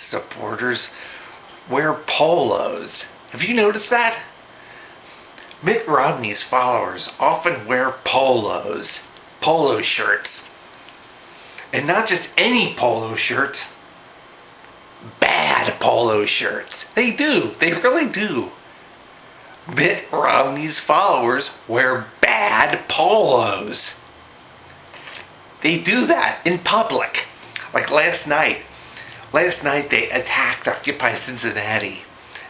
supporters wear polos. Have you noticed that? Mitt Romney's followers often wear polo shirts. And not just any polo shirts, bad polo shirts. They really do. Mitt Romney's followers wear bad polos. They do that in public. Like last night they attacked Occupy Cincinnati,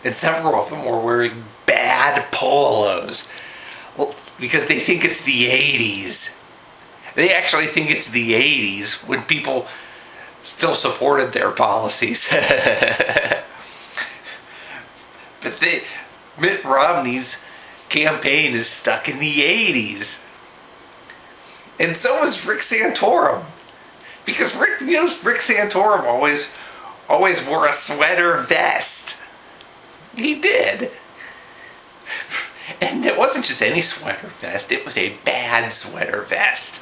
and several of them were wearing bad polos. Well, because they think it's the 80s. They actually think it's the 80s when people still supported their policies. But Mitt Romney's campaign is stuck in the 80s. And so is Rick Santorum. Because Rick Santorum always wore a sweater vest. He did. And it wasn't just any sweater vest, it was a bad sweater vest.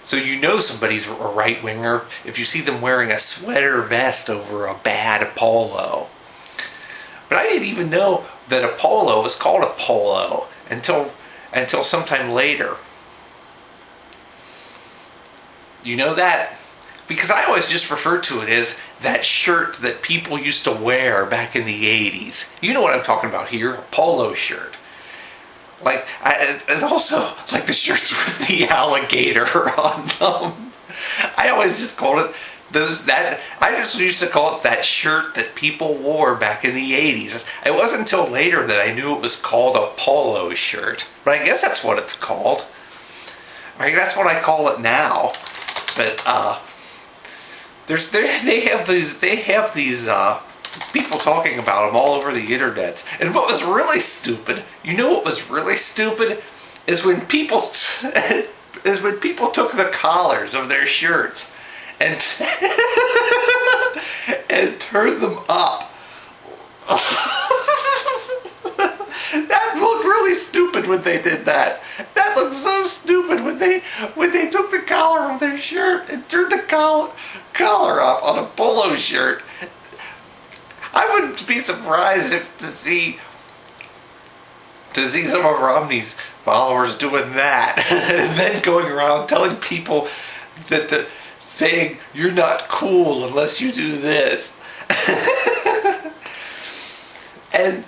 So you know somebody's a right-winger if you see them wearing a sweater vest over a bad polo. But I didn't even know that a polo was called a polo until sometime later. You know that? Because I always just referred to it as that shirt that people used to wear back in the 80s. You know what I'm talking about here, a polo shirt. And also like the shirts with the alligator on them. I always just called it I just used to call it that shirt that people wore back in the 80s. It wasn't until later that I knew it was called a polo shirt. But I guess that's what it's called. That's what I call it now. But they have these people talking about them all over the internet. And what was really stupid, is when people took the collars of their shirts and and turned them up. That looked really stupid when they did that. That looked so stupid when they took the collar of their shirt and turned the collar up on a polo shirt. I wouldn't be surprised to see some of Romney's followers doing that, and then going around telling people saying you're not cool unless you do this. And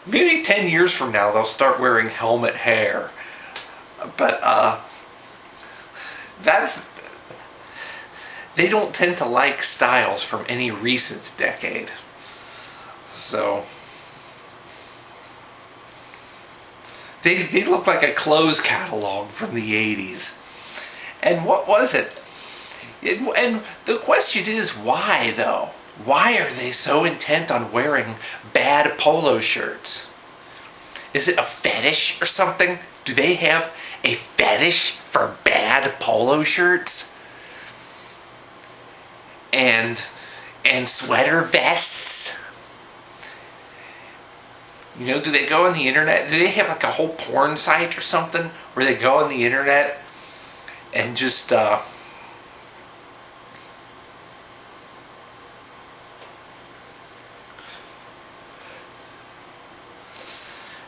maybe 10 years from now they'll start wearing helmet hair. But they don't tend to like styles from any recent decade. So they look like a clothes catalog from the 80s. And what was it? And the question is, why though? Why are they so intent on wearing bad polo shirts? Is it a fetish or something? Do they have a fetish for bad polo shirts? And sweater vests? Do they go on the internet? Do they have like a whole porn site or something where they go on the internet and just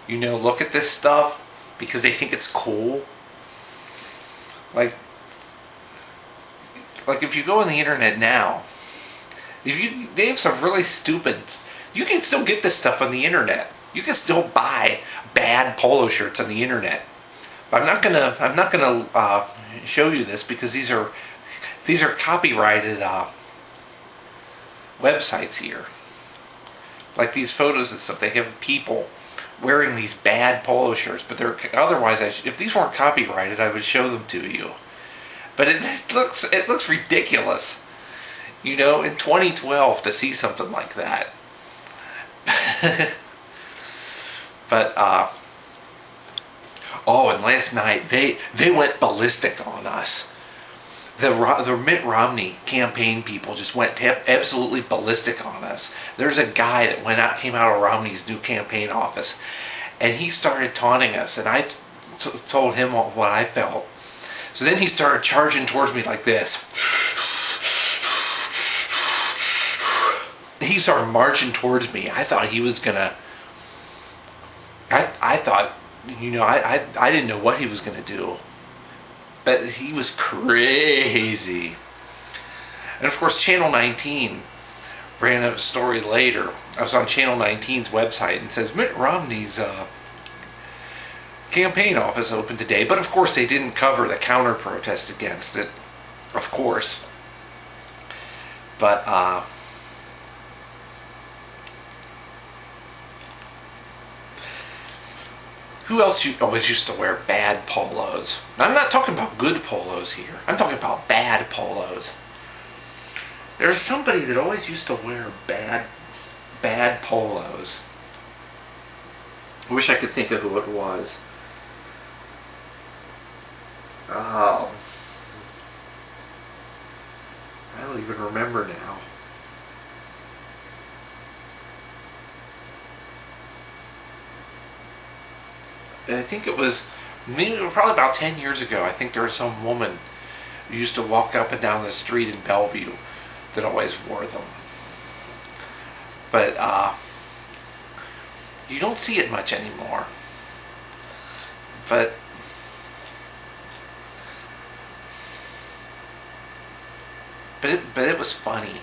look at this stuff because they think it's cool? Like if you go on the internet now, they have some really stupid. You can still get this stuff on the internet. You can still buy bad polo shirts on the internet. But I'm not gonna show you this because these are copyrighted websites here. Like these photos and stuff, they have people wearing these bad polo shirts, but they're otherwise. If these weren't copyrighted, I would show them to you. But it looks ridiculous, in 2012 to see something like that. But and last night they went ballistic on us. The Mitt Romney campaign people just went absolutely ballistic on us. There's a guy that came out of Romney's new campaign office, and he started taunting us, and I told him what I felt. So then he started charging towards me like this. he started marching towards me. I thought he was gonna. I thought, I didn't know what he was gonna do, but he was crazy. And of course, Channel 19 ran a story later. I was on Channel 19's website and says Mitt Romney's campaign office open today, but of course they didn't cover the counter protest against it, of course. But who else always used to wear bad polos? Now, I'm not talking about good polos here. I'm talking about bad polos. There was somebody that always used to wear bad polos. I wish I could think of who it was. Oh, I don't even remember now. I think it was probably about 10 years ago. I think there was some woman who used to walk up and down the street in Bellevue that always wore them. But you don't see it much anymore. But it was funny.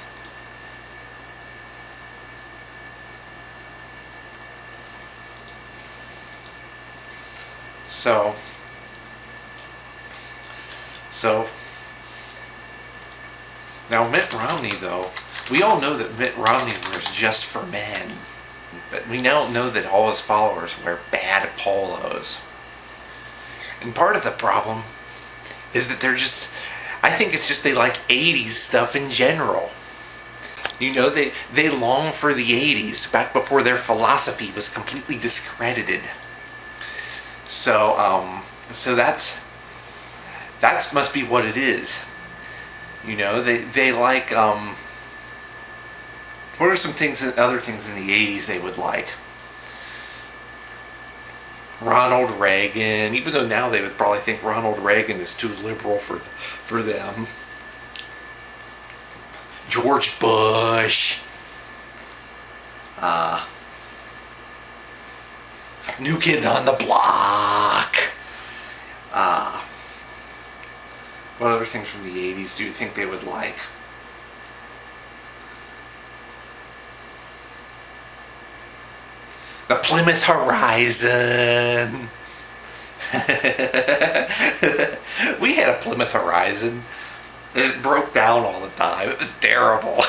So now Mitt Romney, though, we all know that Mitt Romney wears just for men, but we now know that all his followers wear bad polos. And part of the problem is that I think it's just they like 80s stuff in general. They long for the 80s, back before their philosophy was completely discredited. So that's must be what it is. They like what are some other things in the 80s they would like? Ronald Reagan, even though now they would probably think Ronald Reagan is too liberal for them. George Bush. New Kids on the Block. What other things from the 80s do you think they would like? The Plymouth Horizon. We had a Plymouth Horizon. It broke down all the time. It was terrible.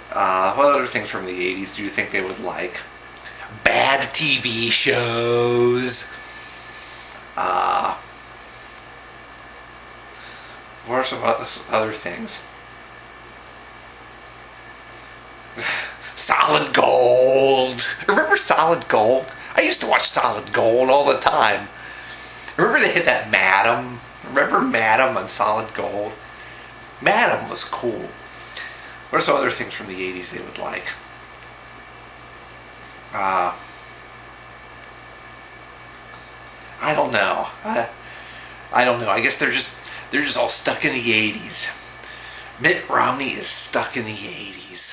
What other things from the 80s do you think they would like? Bad TV shows. What are some other things? Solid Gold. Remember Solid Gold? I used to watch Solid Gold all the time. Remember they had that Madam? Remember Madam on Solid Gold? Madam was cool. What are some other things from the 80s they would like? I don't know. I don't know. I guess they're just all stuck in the 80s. Mitt Romney is stuck in the 80s.